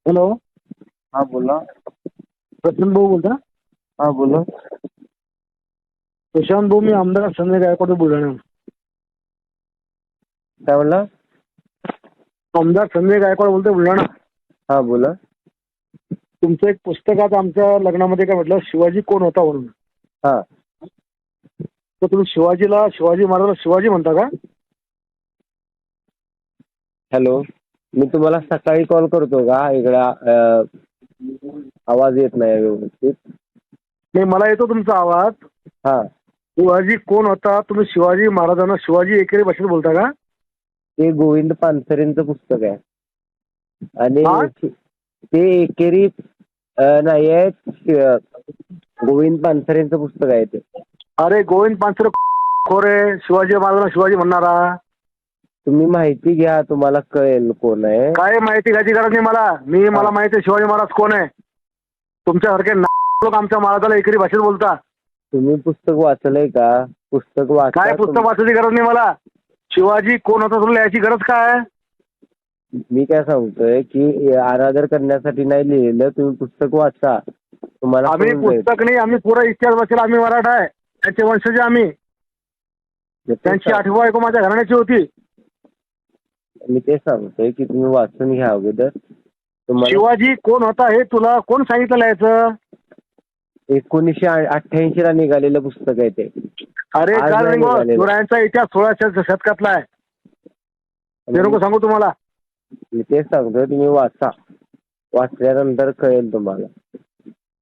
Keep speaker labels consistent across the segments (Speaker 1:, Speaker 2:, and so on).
Speaker 1: Hello.
Speaker 2: हा बोला.
Speaker 1: प्रशांत भाऊ बोलता?
Speaker 2: हा बोला.
Speaker 1: प्रशांत भाऊ, मी आमदार संजय गायकवाड बुलढाणा.
Speaker 2: काय बोलला?
Speaker 1: आमदार संजय गायकवाड बोलतोय, बुलढाणा.
Speaker 2: हा बोला.
Speaker 1: तुमचं एक पुस्तकात आमच्या लग्नामध्ये काय म्हटलं, शिवाजी कोण होता म्हणून.
Speaker 2: हा.
Speaker 1: तर तुम्ही शिवाजी महाराजाला शिवाजी म्हणता का?
Speaker 2: हॅलो. मी तुम्हाला सकाळी कॉल करतो का? इकडं आवाज येत नाही व्यवस्थित.
Speaker 1: नाही, मला येतो तुमचा आवाज.
Speaker 2: हा.
Speaker 1: शिवाजी कोण होता, तुम्ही शिवाजी महाराजांना शिवाजी एकेरी भाषेत बोलता का?
Speaker 2: ते गोविंद पानसरेंचं पुस्तक आहे.
Speaker 1: हा?
Speaker 2: आणि ते एकेरी नाही आहे, गोविंद पानसरेंचं पुस्तक आहे ते.
Speaker 1: अरे गोविंद पानसरे खोरे, शिवाजी महाराजांना शिवाजी म्हणणारा.
Speaker 2: तुम्ही माहिती घ्या, तुम्हाला कळेल कोण आहे.
Speaker 1: काय माहिती घ्यायची गरज नाही मला. मला माहिती आहे शिवाजी महाराज कोण आहे. तुमच्यासारखे लोक आमच्या महाराजाला एकेरी भाषेत बोलता.
Speaker 2: तुम्ही पुस्तक वाचलंय का? पुस्तक वाचा.
Speaker 1: काय पुस्तक वाचायची गरज नाही मला. शिवाजी कोण होता तुला याची गरज काय?
Speaker 2: मी काय सांगतोय की आराधर करण्यासाठी नाही लिहिलेलं, तुम्ही पुस्तक वाचा. तुम्हाला
Speaker 1: आम्ही पुस्तक नाही, आम्ही पुरा इतिहास वाचला. आम्ही मराठा आहे, त्यांचे वंशज आम्ही. त्यांची आठवी बायको माझ्या घराण्याची होती.
Speaker 2: मी ते सांगतोय की तुम्ही वाचून घ्या अगोदर.
Speaker 1: शिवाजी कोण होता हे तुला कोण सांगितलं याचं?
Speaker 2: 1988 ला निघालेलं पुस्तक आहे ते.
Speaker 1: अरे काल शिवरायांचा इतिहास 16व्या शतकातला आहे. ते नको सांगू तुम्हाला.
Speaker 2: मी तेच सांगतोय, तुम्ही वाचा. वाचल्यानंतर कळेल तुम्हाला.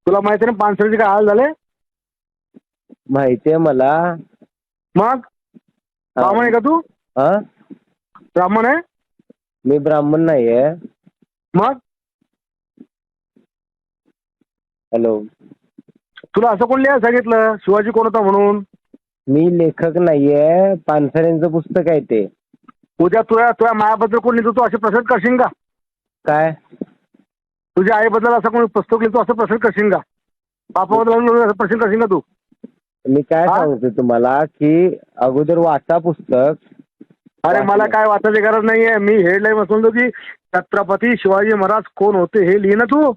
Speaker 1: तुला माहिती ना पानसरेचे काय हाल झाले?
Speaker 2: माहिती आहे मला.
Speaker 1: मग ब्राह्मण आहे का तू?
Speaker 2: हा.
Speaker 1: ब्राह्मण आहे?
Speaker 2: मी ब्राह्मण नाहीये.
Speaker 1: मग
Speaker 2: हॅलो.
Speaker 1: तुला असं कोण लिहायला सांगितलं शिवाजी कोण होता म्हणून?
Speaker 2: मी लेखक नाहीये, पानसरेंचं पुस्तक आहे ते.
Speaker 1: उद्या तुझ्या मायाबद्दल कोण लिहितो तू असे प्रश्न करशील का?
Speaker 2: काय?
Speaker 1: तुझ्या आईबद्दल असं कोणी पुस्तक लिहितो असं प्रश्न करशील का? बापाबद्दल असं प्रश्न करशील का तू?
Speaker 2: मी काय सांगतोय तुम्हाला की अगोदर वाचा पुस्तक.
Speaker 1: अरे मला काय वाचायची गरज नाहीये. मी हेडलाईन वाचतो की छत्रपती शिवाजी महाराज कोण होते हे लिहि ना तू.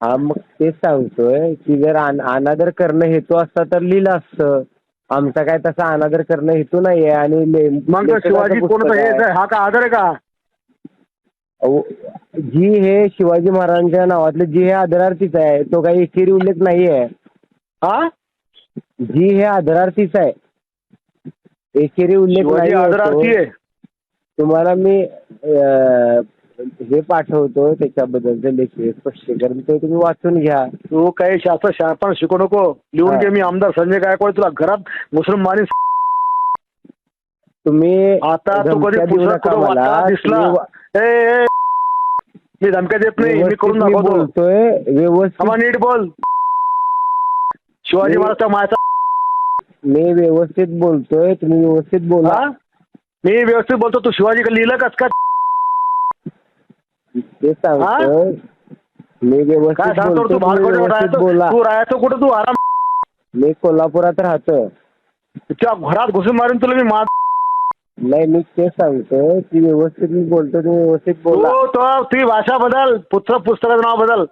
Speaker 2: हा, मग तेच सांगतोय की जर अनादर करणं हेतू असता तर लिहिलं असतं. आमचा काय तसा अनादर करणं हेतू नाहीये. आणि
Speaker 1: मग शिवाजी कोण होता हे हा का आदर आहे का?
Speaker 2: जी हे शिवाजी महाराजांच्या नावातले जी हे आदरार्थीच आहे, तो काही एकेरी उल्लेख नाहीये.
Speaker 1: हा,
Speaker 2: जी हे आदरार्थीच आहे, एकेरी उल्लेख नाही.
Speaker 1: आदरार्थी आहे.
Speaker 2: तुम्हाला मी हे पाठवतो त्याच्याबद्दलचे लेखी स्पष्टीकरण, ते तुम्ही वाचून घ्या.
Speaker 1: तू काही शास्त्र शिकू नको. लिहून घे. मी आमदार संजय गायकवाड तुला घरात मुसलमानी.
Speaker 2: तुम्ही
Speaker 1: आता तू कधी दिसला? मी धमक्या देत नाही. मी करून
Speaker 2: बोलतोय व्यवस्थित.
Speaker 1: नीट बोल. शिवाजी महाराजचा मायचा.
Speaker 2: मी व्यवस्थित बोलतोय, तुम्ही व्यवस्थित बोला.
Speaker 1: मी व्यवस्थित बोलतो. तू शिवाजी लिहिलं कस का?
Speaker 2: ते सांगतोय मी व्यवस्थित बोलतो. बोला.
Speaker 1: तू राहायचं कुठं? तू आराम.
Speaker 2: मी कोल्हापुरात राहतो.
Speaker 1: तुझ्या घरात घुसून मारून तुला मी
Speaker 2: नाही, मी ते सांगतोय की व्यवस्थित मी बोलतो, तुम्ही व्यवस्थित बोला.
Speaker 1: ती भाषा बदल. पुस्तकाचं नाव बदल.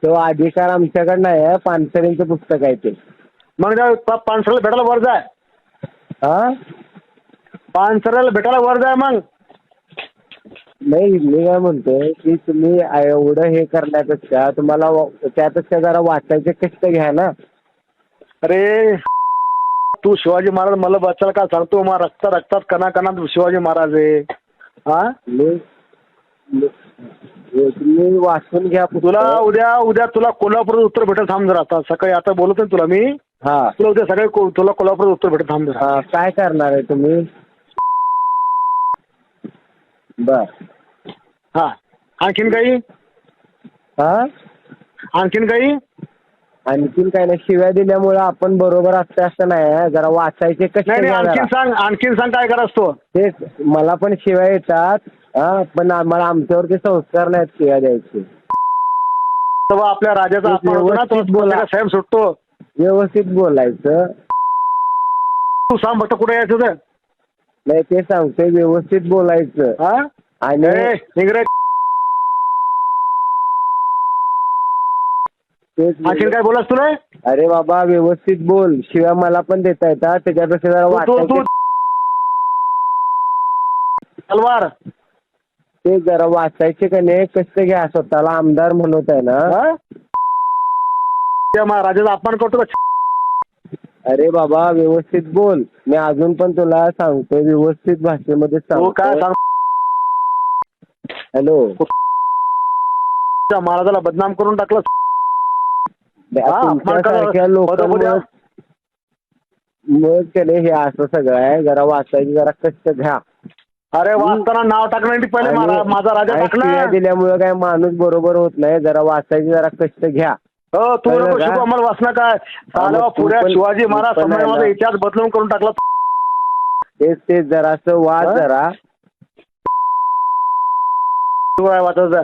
Speaker 2: तो अधिकार आमच्याकडे नाही आहे. पानसरेंचं पुस्तक आहे ते.
Speaker 1: मग पानसरेला भेटायला वर जाय.
Speaker 2: हा,
Speaker 1: पानसरेला भेटायला वर जाय. मग
Speaker 2: नाही, मी काय म्हणतोय की तुम्ही एवढं हे करण्यापेक्षा तुम्हाला त्यापेक्षा जरा वाचायचे कष्ट घ्या ना.
Speaker 1: अरे तू शिवाजी महाराज मला बच्चाला काय सांगतो? मग रक्तात कणाकणात शिवाजी महाराज आहे. हा,
Speaker 2: तुम्ही वाचून घ्या.
Speaker 1: उद्या तुला कोल्हापूर उत्तर भेटेल. थांब जरा. आता सकाळी आता बोलतोय तुला मी.
Speaker 2: हा,
Speaker 1: तुला उद्या सकाळी तुला कोल्हापूर उत्तर भेटेल. थांब जरा.
Speaker 2: काय करणार आहे तुम्ही? बर.
Speaker 1: हा, आणखीन काही?
Speaker 2: हा,
Speaker 1: आणखीन काही?
Speaker 2: आणखीन काय नाही. शिव्या दिल्यामुळे आपण बरोबर असतं असं नाही. जरा वाचायचे कष्ट.
Speaker 1: आणखीन सांग काय करायचं तो.
Speaker 2: तेच, मला पण शिव्या येतात. पण आम्हाला आमच्यावरती संस्कार नाहीत शिव्या द्यायचे.
Speaker 1: तेव्हा आपल्या राजाचा साहेब सुटतो.
Speaker 2: व्यवस्थित बोलायचं.
Speaker 1: तू सांग फक्त कुठे यायचं तर.
Speaker 2: नाही, ते सांगतोय व्यवस्थित बोलायचं.
Speaker 1: आणि
Speaker 2: तेच
Speaker 1: आणखीन काय बोलास तुला
Speaker 2: अरे बाबा व्यवस्थित बोल, शिवाय मला पण देता येतात, त्याच्यापेक्षा जरा
Speaker 1: तू
Speaker 2: वाचायचे
Speaker 1: तलवार
Speaker 2: ते जरा वाचायचे का नाही कष्ट घ्या, स्वतःला आमदार म्हणत आहे ना.
Speaker 1: हा? त्या राजाचा अपमान करतो का?
Speaker 2: अरे बाबा व्यवस्थित बोल, मी अजून पण तुला सांगतोय व्यवस्थित भाषेमध्ये
Speaker 1: तू काय
Speaker 2: सांगतो.
Speaker 1: सांग
Speaker 2: हॅलो,
Speaker 1: महाराजाला बदनाम करून टाकलं.
Speaker 2: तुमच्यासारख्या लोकांमुळे मग त्याने हे असं सगळं आहे. जरा वाचायची जरा कष्ट घ्या.
Speaker 1: अरे वाचताना नाव टाकण्यासाठी पहिले माझा राजा टाकला
Speaker 2: दिल्यामुळे काय माणूस बरोबर होत नाही. जरा वाचायची जरा कष्ट घ्या.
Speaker 1: हो तू नको शिकू आम्हाला वाचना काय साला पुऱ्या शिवाजी महाराज संभाजीचा इतिहास बदलून करून टाकला.
Speaker 2: तेच जरासं वाच जरा.
Speaker 1: तू काय वाचायचं?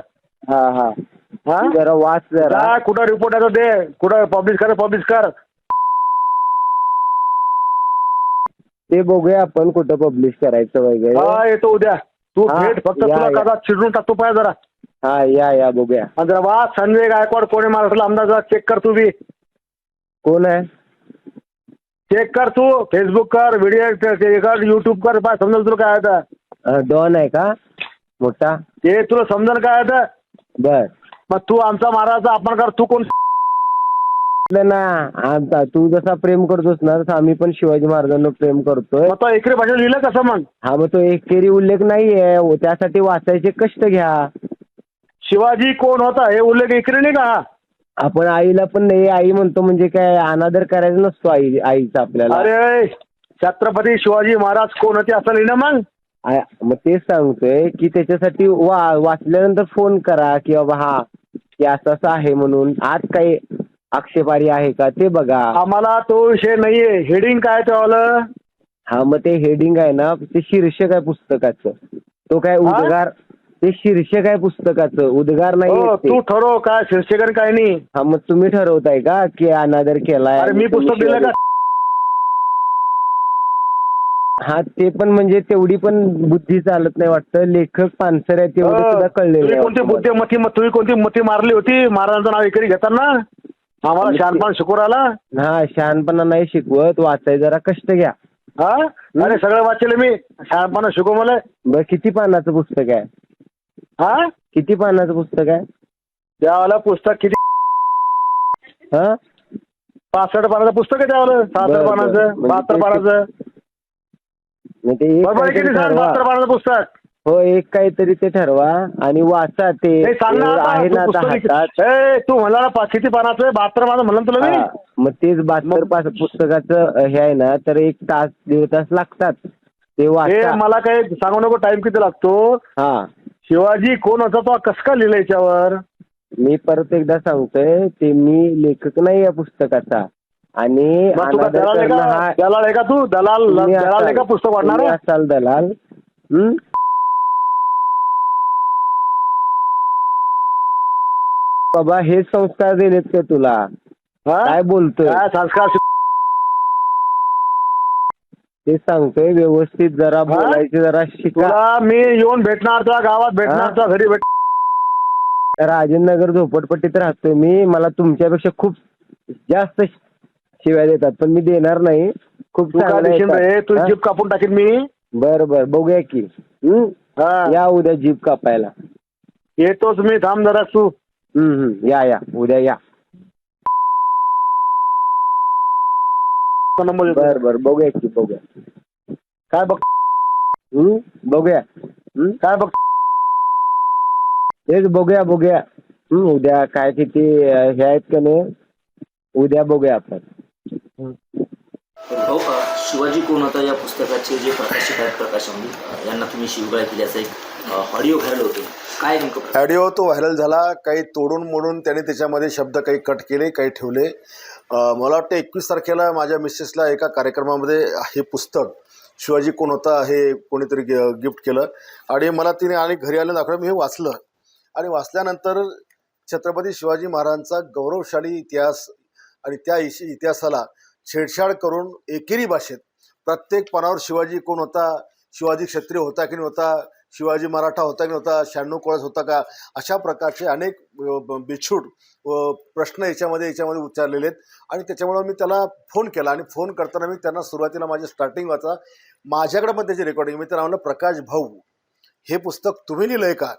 Speaker 2: हा जरा वाच जरा.
Speaker 1: कुठं रिपोर्ट आहे दे, कुठं पब्लिश कर.
Speaker 2: ते बघूया आपण कुठं पब्लिश करायचं वगैरे.
Speaker 1: हा येतो उद्या. तू भेट फक्त तुला कदा चिडून टाकतो पाहिजे जरा.
Speaker 2: हा या बघूया.
Speaker 1: जरा वा संजय गायकवाड कोणी महाराष्ट्राला आमदार जरा चेक कर तू बी.
Speaker 2: कोण आहे?
Speaker 1: चेक कर तू. फेसबुक कर, व्हिडिओ कर, युट्यूब कर. पाय समजेल तुला काय आहे.
Speaker 2: डॉन आहे का मोठा?
Speaker 1: ते तुला समजेल काय आहे.
Speaker 2: बर
Speaker 1: मग तू आमचा महाराजाचा अपमान कर. तू कोण
Speaker 2: ना आता तू जसा प्रेम करतोस ना तसं आम्ही पण शिवाजी महाराजांना प्रेम करतोय.
Speaker 1: मग तो एकरी भाषेत लिहिलं कसं मग?
Speaker 2: हा मग तो एकेरी उल्लेख नाहीये, त्यासाठी वाचायचे कष्ट घ्या.
Speaker 1: शिवाजी कोण होता हे उल्लेख एकरी नाही का?
Speaker 2: आपण आईला पण नाही आई म्हणतो म्हणजे काय अनादर करायचा नसतो आईचा आपल्याला.
Speaker 1: अरे छत्रपती शिवाजी महाराज कोण होते असं लिहिणं मग?
Speaker 2: मग तेच सांगतोय की त्याच्यासाठी वाचल्यानंतर फोन करा की बाबा हा की असं असं आहे म्हणून. आज काही आक्षेपारी आहे का ते बघा.
Speaker 1: आम्हाला तो विषय नाहीये. हेडिंग काय तेव्हा?
Speaker 2: हा मग ते हेडिंग आहे ना, ते शीर्षक आहे पुस्तकाचं. तो काय उद्गार, ते शीर्षक आहे पुस्तकाचं, उद्गार नाही.
Speaker 1: तू ठरव काय शीर्षक काय नाही.
Speaker 2: हा मग तुम्ही ठरवताय का की अनादर केलाय?
Speaker 1: अरे मी पुस्तक दिलं का?
Speaker 2: हा ते पण म्हणजे तेवढी पण बुद्धी चालत नाही वाटतं. लेखक पानसर आहे तेवढं सुद्धा कळलेलं.
Speaker 1: तुम्ही कोणती मती मारली होती महाराजांचं नाव एकरी घेताना? आम्हाला शहाणपणा शिकवू राहिला.
Speaker 2: हा शहाणपणा नाही शिकवत, वाचाय जरा कष्ट घ्या.
Speaker 1: हा अरे सगळं वाचले मी. शहाणपणा शिकव मला.
Speaker 2: बरं किती पानाचं पुस्तक आहे?
Speaker 1: हा
Speaker 2: किती पानाचं पुस्तक आहे?
Speaker 1: त्यावाला पुस्तक किती?
Speaker 2: हा
Speaker 1: 65 पानाचं पुस्तक आहे त्यावाला. 66 पानाचं, 72 पानाचं. बरोबर किती? 72 पानाचं पुस्तक.
Speaker 2: हो एक काहीतरी ते ठरवा आणि वाचा. ते आहे ना आता हातात.
Speaker 1: तू म्हणला ना किती पानाचं? 72 पानाचं म्हणलं तुला मी.
Speaker 2: मग तेच 72 पुस्तकाचं हे आहे ना, तर 1 तास 1.5 तास लागतात ते वाचा.
Speaker 1: मला काही सांगू नको टाइम किती लागतो. हा शिवाजी कोण होता तो कसं काय लिहिलं याच्यावर?
Speaker 2: मी परत एकदा सांगतोय ते मी लेखक नाही या पुस्तकाचा. आणि
Speaker 1: दलाल आहे का तू? दलाल आहे का पुस्तक वाढणार?
Speaker 2: असाल दलाल. बाबा हेच संस्कार दिलेत का तुला? काय बोलतोय?
Speaker 1: संस्कार
Speaker 2: ते सांगतोय व्यवस्थित जरा बोलायचे जरा शिका.
Speaker 1: मी येऊन भेटणार तुला गावात, भेटणार तुला घरी भेट.
Speaker 2: राजेंद्र नगर झोपडपट्टीत राहतोय मी. मला तुमच्यापेक्षा खूप जास्त शिव्या देतात पण मी देणार नाही. खूप चांगलं
Speaker 1: तू जीप कापून टाकेन मी.
Speaker 2: बरं बघूया की. या उद्या जीप कापायला.
Speaker 1: येतोच मी. थांब जरा तू.
Speaker 2: या उद्या या. बरं बघूया की बघूया.
Speaker 1: काय बघ?
Speaker 2: बघूया
Speaker 1: काय बघ?
Speaker 2: तेच बघूया. उद्या काय किती हे आहेत का नाही उद्या बघूया आपण.
Speaker 3: हो का शिवाजी कोण होता या पुस्तकाचे जे प्रकाशक आहेत प्रकाश अंबी यांना तुम्ही शिवगाळ केल्याचा एक ऑडिओ व्हायरल होतो. काय नेमकं
Speaker 4: ऑडिओ तो व्हायरल झाला. काही तोडून मोडून त्याने त्याच्यामध्ये शब्द काही कट केले, काही ठेवले. मला वाटतं 21 तारखेला माझ्या मिसेसला एका कार्यक्रमामध्ये हे पुस्तक शिवाजी कोण होता हे कोणीतरी गिफ्ट केलं आणि मला तिने आणि घरी आलं दाखवलं. मी हे वाचलं आणि वाचल्यानंतर छत्रपती शिवाजी महाराजांचा गौरवशाली इतिहास आणि त्या इतिहासाला छेडछाड करून एकेरी भाषेत प्रत्येक पानावर शिवाजी कोण होता, शिवाजी क्षत्रिय होता की नव्हता, शिवाजी मराठा होता की नव्हता, 96 कळस होता का, अशा प्रकारचे अनेक बिछूट प्रश्न याच्यामध्ये उच्चारलेले आहेत. आणि त्याच्यामुळं मी त्याला फोन केला आणि फोन करताना मी त्यांना सुरुवातीला माझे स्टार्टिंग वाचा, माझ्याकडे पण त्याची रेकॉर्डिंग, मी त्यांना म्हणलं प्रकाश भाऊ हे पुस्तक तुम्ही लिहिलंय का?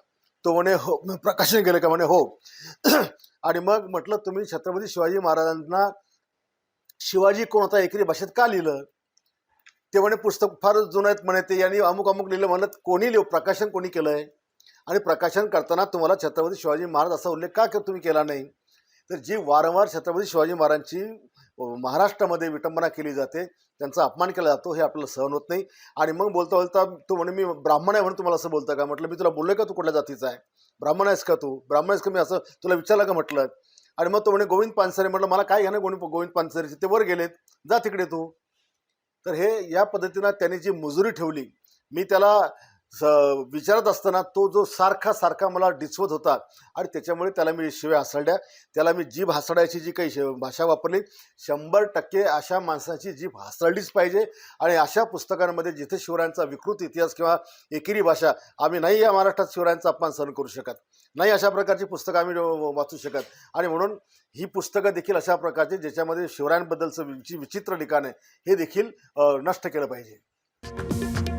Speaker 4: तो म्हणे हो. प्रकाशन केलं का? म्हणे हो. आणि मग म्हटलं तुम्ही छत्रपती शिवाजी महाराजांना शिवाजी कोण होता एकरी भाषेत का लिहिलं? ते म्हणे पुस्तक फार जुनं आहेत म्हणे, ते यांनी अमुक अमुक लिहिलं. म्हणलं कोणी प्रकाशन कोणी केलंय? आणि प्रकाशन करताना तुम्हाला छत्रपती शिवाजी महाराज असा उल्लेख का तुम्ही केला नाही? तर जी वारंवार छत्रपती शिवाजी महाराजांची महाराष्ट्रामध्ये विटंबना केली जाते, त्यांचा अपमान केला जातो, हे आपल्याला सहन होत नाही. आणि मग बोलता बोलता तो म्हणे मी ब्राह्मण आहे म्हणून तुम्हाला असं बोलता का? म्हटलं मी तुला बोललोय का तू कुठल्या जातीचा आहे? ब्राह्मण आहेस का तू? ब्राह्मण आहेस का? मी असं तुला विचारलं का म्हटलं? आणि मग तो म्हणे गोविंद पानसरे. म्हटलं मला काय घ्या ना गोविंद पानसरेचे, ते वर गेलेत, जा तिकडे तू. तर हे या पद्धतीनं त्यांनी जी मुजुरी ठेवली, मी त्याला विचारत असताना तो जो सारखा मला डिचवत होता आणि त्याच्यामुळे त्याला मी शिव्या हासडल्या. त्याला मी जीभ हासडायची जी काही भाषा वापरली, 100% अशा माणसाची जीभ हासडलीच पाहिजे. आणि अशा पुस्तकांमध्ये जिथे शिवरायांचा विकृत इतिहास किंवा एकेरी भाषा, आम्ही नाही या महाराष्ट्रात शिवरायांचा अपमान सहन करू शकत नाही, अशा प्रकारची पुस्तकं आम्ही वाचू शकत. आणि म्हणून ही पुस्तकं देखील अशा प्रकारची ज्याच्यामध्ये शिवरायांबद्दलचं जी विचित्र लिखाण आहे हे देखील नष्ट केलं पाहिजे.